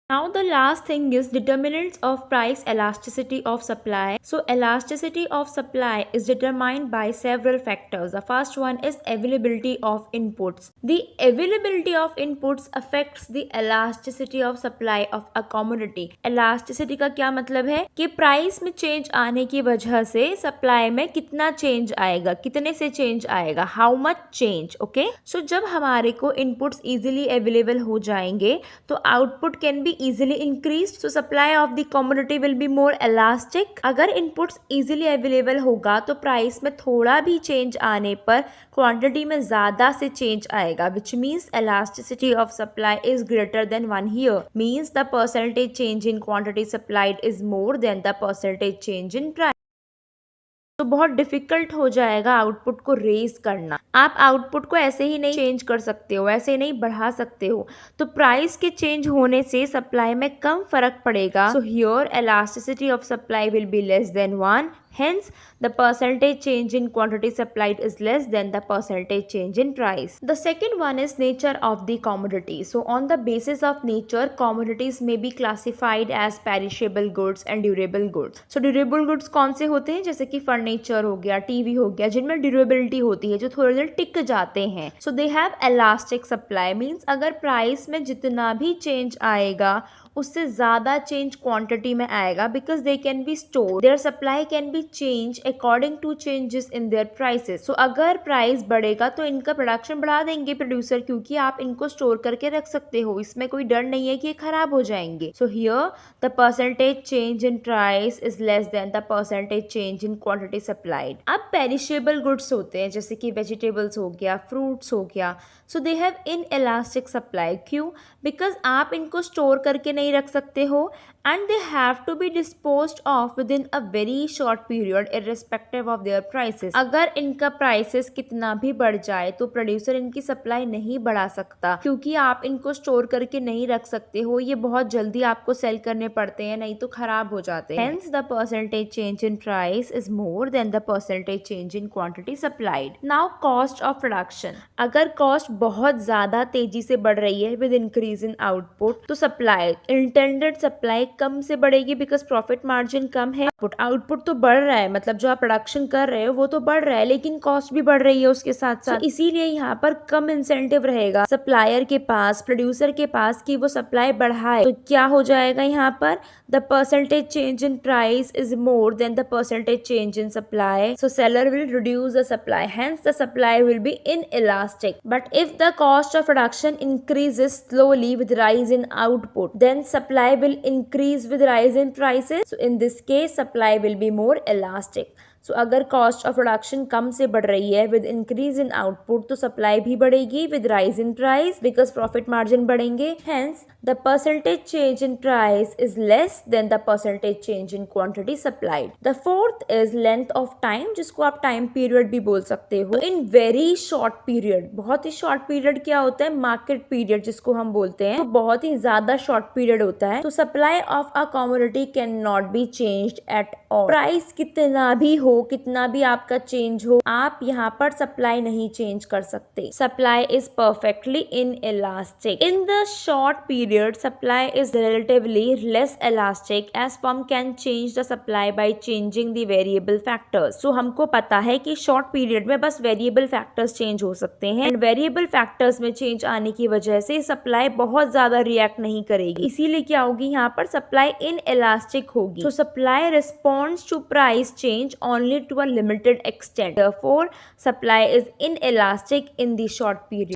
Now the last thing is determinants of price elasticity of supply. So elasticity of supply is determined by several factors. The first one is availability of inputs. The availability of inputs affects the elasticity of supply of a commodity. Elasticity का क्या मतलब है कि price में change आने की वजह से सप्लाई में कितना चेंज आएगा, कितने से चेंज आएगा, हाउ मच चेंज. ओके, सो जब हमारे को इनपुट्स इजीली अवेलेबल हो जाएंगे तो output can be easily increased, so supply of the commodity will be more elastic. अगर inputs easily available होगा तो प्राइस में थोड़ा भी चेंज आने पर क्वांटिटी में ज़्यादा से चेंज आएगा, which means elasticity of supply is greater than 1 here, means the percentage change in quantity supplied is more than the percentage change in price. तो बहुत डिफिकल्ट हो जाएगा आउटपुट को रेज करना. आप आउटपुट को ऐसे ही नहीं चेंज कर सकते हो, ऐसे नहीं बढ़ा सकते हो. तो प्राइस के चेंज होने से सप्लाई में कम फर्क पड़ेगा. So here elasticity of supply will be less than 1. Hence, the percentage change in quantity supplied is less than the percentage change in price. The second one is nature of the commodity. So, on the basis of nature, commodities may be classified as perishable goods and durable goods. So, durable goods कौन से होते हैं? जैसे कि furniture हो गया, TV हो गया, जिनमें ड्यूरेबिलिटी होती है, जो थोड़ी देर टिक जाते हैं. So, they have elastic supply. Means अगर प्राइस में जितना भी चेंज आएगा उससे ज़्यादा चेंज क्वांटिटी में आएगा, because they can be store, their supply can be change according to changes in their prices. So अगर प्राइस बढ़ेगा तो इनका प्रोडक्शन बढ़ा देंगे प्रोड्यूसर, क्योंकि आप इनको स्टोर करके रख सकते हो, इसमें कोई डर नहीं है कि ये खराब हो जाएंगे. So here the percentage change in price is less than the percentage change in quantity supplied. अब पेरिशेबल गुड्स होते हैं जैसे कि वेजिटेबल्स हो गया, फ्रूट्स हो गया. So they have inelastic supply. क्यों? बिकॉज आप इनको स्टोर करके नहीं रख सकते हो, and they have to be disposed of within a very short period irrespective of their prices. अगर इनका प्राइसेस कितना भी बढ़ जाए तो प्रोड्यूसर इनकी सप्लाई नहीं बढ़ा सकता, क्योंकि आप इनको स्टोर करके नहीं रख सकते हो. ये बहुत जल्दी आपको सेल करने पड़ते हैं, नहीं तो खराब हो जाते हैं. Hence the percentage change in price is more than the percentage change in quantity supplied. Now cost of production. अगर कॉस्ट बहुत ज्यादा तेजी से बढ़ रही है विद इंक्रीज इन आउटपुट, तो सप्लाई इंटेंडेड सप्लाई कम से बढ़ेगी, बिकॉज प्रॉफिट मार्जिन कम है. आउटपुट तो बढ़ रहा है, मतलब जो आप प्रोडक्शन कर रहे हो वो तो बढ़ रहा है, लेकिन कॉस्ट भी बढ़ रही है उसके साथ साथ. इसीलिए यहाँ पर कम इंसेंटिव रहेगा सप्लायर के पास, प्रोड्यूसर के पास, कि वो सप्लाई बढ़ाए. तो क्या हो जाएगा यहाँ पर? The percentage change in price is more than the percentage change in supply. So seller will reduce the supply, hence the supply will be in elastic. But if the cost of production increases slowly with rise in output, then supply will increase with rise in prices. So in this case, supply will be more elastic. So अगर cost of production कम से बढ़ रही है with increase in output, तो supply भी बढ़ेगी with rise in price, because profit margin बढ़ेंगे. Hence the percentage change in price is less than the percentage change in quantity supplied. The fourth is length of time, जिसको आप time period भी बोल सकते हो. In very short period, बहुत ही short period क्या होता है? मार्केट पीरियड जिसको हम बोलते हैं, तो बहुत ही ज्यादा शॉर्ट पीरियड होता है. तो supply of a commodity can not be changed at all. Price कितना भी हो, कितना भी आपका चेंज हो, आप यहाँ पर सप्लाई नहीं चेंज कर सकते. Supply is perfectly inelastic. In the short period supply is relatively less elastic as firm can change the supply by changing the variable factors. So हमको पता है कि शॉर्ट पीरियड में बस वेरिएबल फैक्टर्स चेंज हो सकते हैं, and variable factors में चेंज आने की वजह से सप्लाई बहुत ज्यादा रिएक्ट नहीं करेगी. इसीलिए क्या होगी यहाँ पर? सप्लाई इन इलास्टिक होगी. So supply responds to price change only to a limited extent. Therefore, supply is inelastic in the short period.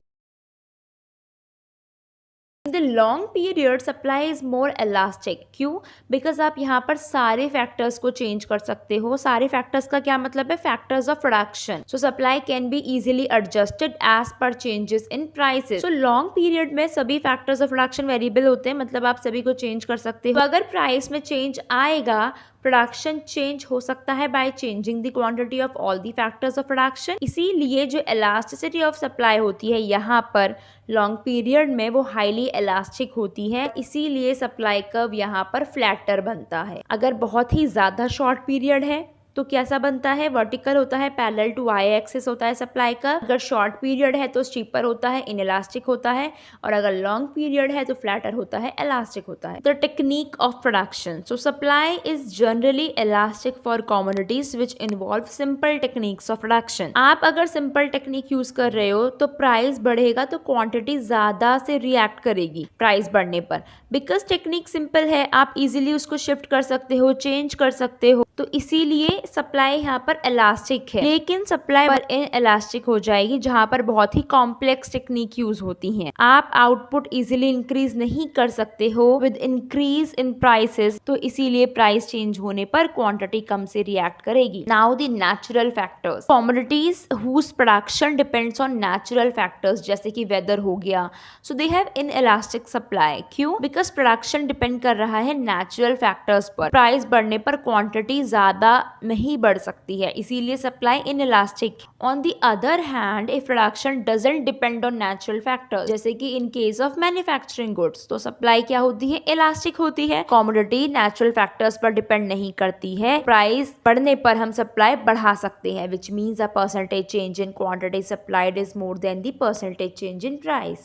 In the long period, supply is more elastic. क्यों? Because आप यहाँ पर सारे factors को change कर सकते हो. सारे फैक्टर्स का क्या मतलब है? Factors of production. So supply can be easily adjusted as per changes in prices. So long period में सभी फैक्टर्स ऑफ प्रोडक्शन वेरिएबल होते हैं, मतलब आप सभी को चेंज कर सकते हो. तो अगर प्राइस में चेंज आएगा, प्रोडक्शन चेंज हो सकता है bye changing the quantity of all the factors of production. इसीलिए जो इलास्टिसिटी ऑफ सप्लाई होती है यहाँ पर लॉन्ग पीरियड में, वो हाईली इलास्टिक होती है. इसीलिए सप्लाई कर्व यहाँ पर फ्लैटर बनता है. अगर बहुत ही ज्यादा शॉर्ट पीरियड है तो कैसा बनता है, वर्टिकल होता है, पैरेलल टू वाई एक्सिस होता है सप्लाई का। अगर शॉर्ट पीरियड है तो स्टीपर होता है, इनइलास्टिक होता है, और अगर लॉन्ग पीरियड है तो फ्लैटर होता है, इलास्टिक होता है। The technique of production, so supply is generally elastic for commodities which involve simple techniques of production. आप अगर सिंपल टेक्निक यूज कर रहे हो तो प्राइस बढ़ेगा तो क्वांटिटी ज्यादा से रिएक्ट करेगी प्राइस बढ़ने पर। बिकॉज टेक्निक सिंपल है, आप इजीली उसको शिफ्ट कर सकते हो, चेंज कर सकते हो, तो इसीलिए सप्लाई यहाँ पर इलास्टिक है। लेकिन सप्लाई पर इन इलास्टिक हो जाएगी जहां पर बहुत ही कॉम्प्लेक्स टेक्निक यूज होती हैं। आप आउटपुट इजीली इंक्रीज नहीं कर सकते हो विद इंक्रीज इन प्राइसेस, तो इसीलिए प्राइस चेंज होने पर क्वांटिटी कम से रिएक्ट करेगी। Now the natural factors, commodities whose production depends on natural factors, जैसे कि वेदर हो गया, so they have inelastic supply. क्यों? बिकॉज प्रोडक्शन डिपेंड कर रहा है नेचुरल फैक्टर्स पर। प्राइस बढ़ने पर क्वांटिटी ज्यादा नहीं बढ़ सकती है, इसीलिए supply inelastic. On the other hand if production doesn't depend on natural factors, जैसे कि in case of manufacturing goods, तो सप्लाई क्या होती है, इलास्टिक होती है। कमोडिटी नेचुरल फैक्टर्स पर डिपेंड नहीं करती है, प्राइस बढ़ने पर हम सप्लाई बढ़ा सकते हैं, which means a percentage change in quantity supplied is more than the percentage change in price.